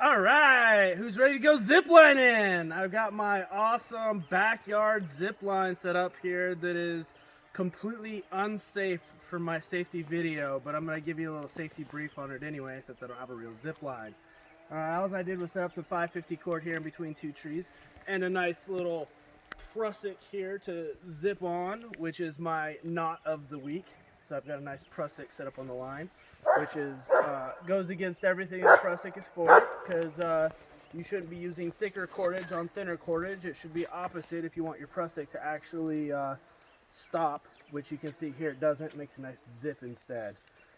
All right, who's ready to go ziplining? I've got my awesome backyard zip line set up here that is completely unsafe for my safety video, but I'm going to give you a little safety brief on it anyway since I don't have a real zip line. All I did was set up some 550 cord here in between two trees and a nice little prusik here to zip on, which is my knot of the week. So I've got a nice prusik set up on the line, which is goes against everything that prusik is for, because you shouldn't be using thicker cordage on thinner cordage. It should be opposite if you want your prusik to actually stop, which you can see here it doesn't. It makes a nice zip instead.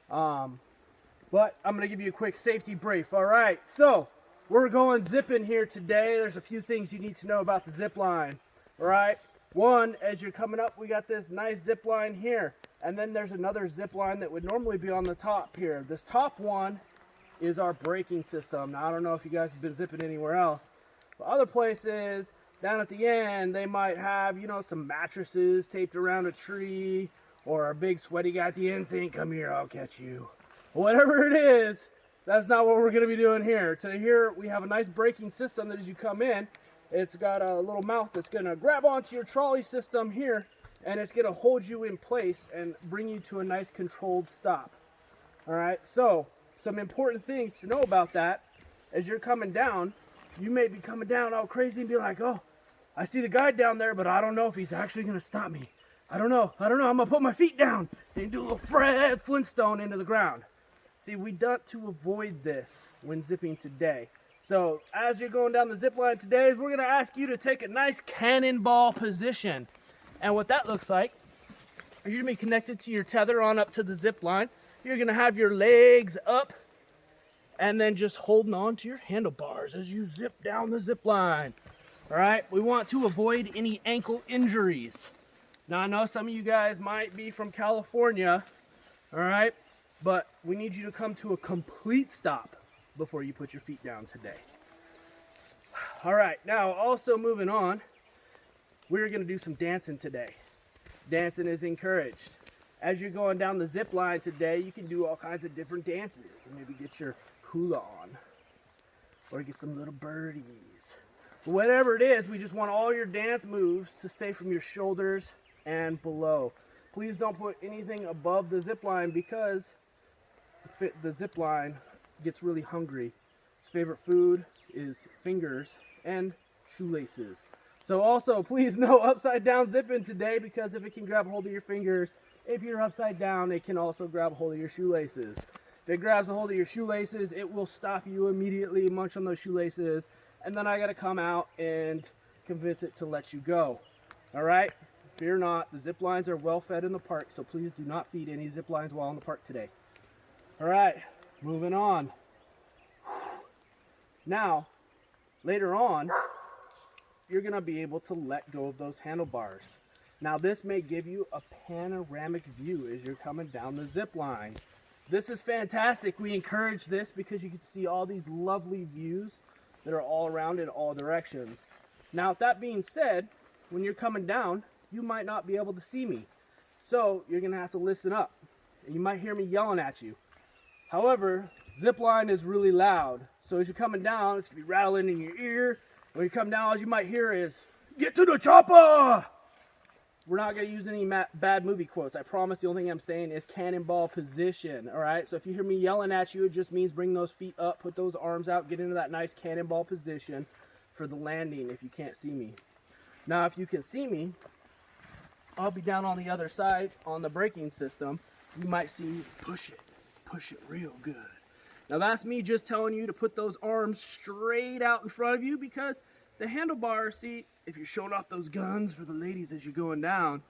But I'm going to give you a quick safety brief. All right, so we're going zipping here today. There's a few things you need to know about the zip line. All right, one, as you're coming up, we got this nice zip line here. And then there's another zip line that would normally be on the top here. This top one is our braking system. Now, I don't know if you guys have been zipping anywhere else, but other places down at the end, they might have, some mattresses taped around a tree, or a big sweaty guy at the end saying, "Come here, I'll catch you." Whatever it is, that's not what we're going to be doing here. Today here, we have a nice braking system that as you come in, it's got a little mouth that's going to grab onto your trolley system here, and it's going to hold you in place and bring you to a nice controlled stop. All right, so some important things to know about that. As you're coming down, you may be coming down all crazy and be like, "Oh, I see the guy down there, but I don't know if he's actually going to stop me. I don't know. I'm going to put my feet down and do a little Fred Flintstone into the ground." See, we want to avoid this when zipping today. So as you're going down the zip line today, we're going to ask you to take a nice cannonball position. And what that looks like, you're going to be connected to your tether on up to the zip line. You're going to have your legs up and then just holding on to your handlebars as you zip down the zip line. All right, we want to avoid any ankle injuries. Now, I know some of you guys might be from California, all right, but we need you to come to a complete stop before you put your feet down today. All right, now also moving on, we're going to do some dancing today. Dancing is encouraged. As you're going down the zip line today, you can do all kinds of different dances. And maybe get your hula on, or get some little birdies. Whatever it is, we just want all your dance moves to stay from your shoulders and below. Please don't put anything above the zip line, because the zip line gets really hungry. His favorite food is fingers and shoelaces. So also, please no upside down zipping today, because if it can grab a hold of your fingers, if you're upside down, it can also grab a hold of your shoelaces. If it grabs a hold of your shoelaces, it will stop you immediately, munch on those shoelaces, and then I got to come out and convince it to let you go. All right? Fear not, the zip lines are well fed in the park, so please do not feed any zip lines while in the park today. All right, moving on. Now, later on, you're going to be able to let go of those handlebars. Now, this may give you a panoramic view as you're coming down the zip line. This is fantastic. We encourage this because you can see all these lovely views that are all around in all directions. Now, with that being said, when you're coming down, you might not be able to see me. So you're going to have to listen up, and you might hear me yelling at you. However, zip line is really loud. So as you're coming down, it's going to be rattling in your ear. When you come down, all you might hear is, "Get to the chopper!" We're not going to use any bad movie quotes. I promise the only thing I'm saying is cannonball position, all right? So if you hear me yelling at you, it just means bring those feet up, put those arms out, get into that nice cannonball position for the landing if you can't see me. Now, if you can see me, I'll be down on the other side on the braking system. You might see me push it real good. Now, that's me just telling you to put those arms straight out in front of you, because the handlebar seat, if you're showing off those guns for the ladies as you're going down,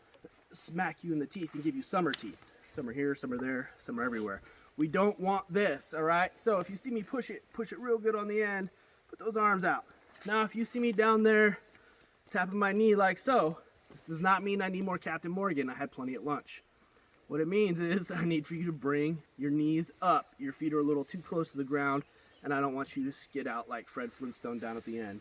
smack you in the teeth and give you summer teeth. Some are here, some are there, some are everywhere. We don't want this, all right? So if you see me push it real good on the end, put those arms out. Now, if you see me down there tapping my knee like so, this does not mean I need more Captain Morgan. I had plenty at lunch. What it means is I need for you to bring your knees up. Your feet are a little too close to the ground, and I don't want you to skid out like Fred Flintstone down at the end.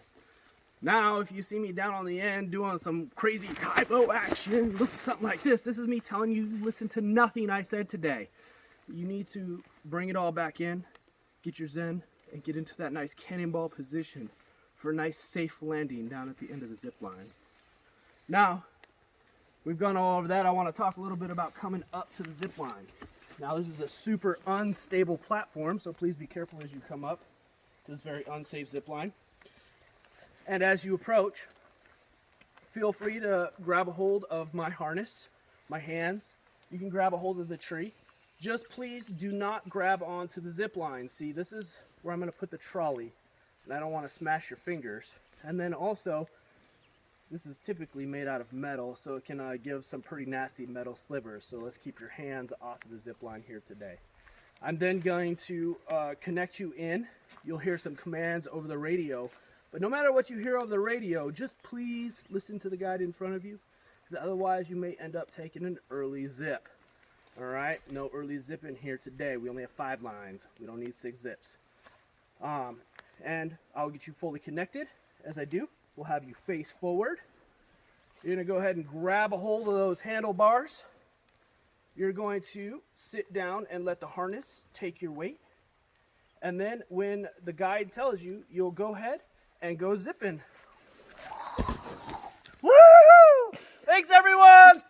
Now, if you see me down on the end doing some crazy typo action, look at something like this. This is me telling you, listen to nothing I said today. You need to bring it all back in, get your zen, and get into that nice cannonball position for a nice safe landing down at the end of the zip line. Now, we've gone all over that. I want to talk a little bit about coming up to the zip line. Now, this is a super unstable platform, so please be careful as you come up to this very unsafe zip line. And as you approach, feel free to grab a hold of my harness, my hands. You can grab a hold of the tree. Just please do not grab onto the zip line. See, this is where I'm going to put the trolley, and I don't want to smash your fingers. And then also, this is typically made out of metal, so it can give some pretty nasty metal slivers. So let's keep your hands off of the zip line here today. I'm then going to connect you in. You'll hear some commands over the radio, but no matter what you hear over the radio, just please listen to the guide in front of you, because otherwise you may end up taking an early zip. All right, no early zipping here today. We only have 5 lines. We don't need 6 zips. And I'll get you fully connected. As I do, we'll have you face forward. You're going to go ahead and grab a hold of those handlebars. You're going to sit down and let the harness take your weight. And then when the guide tells you, you'll go ahead and go zipping. Woo! Thanks, everyone!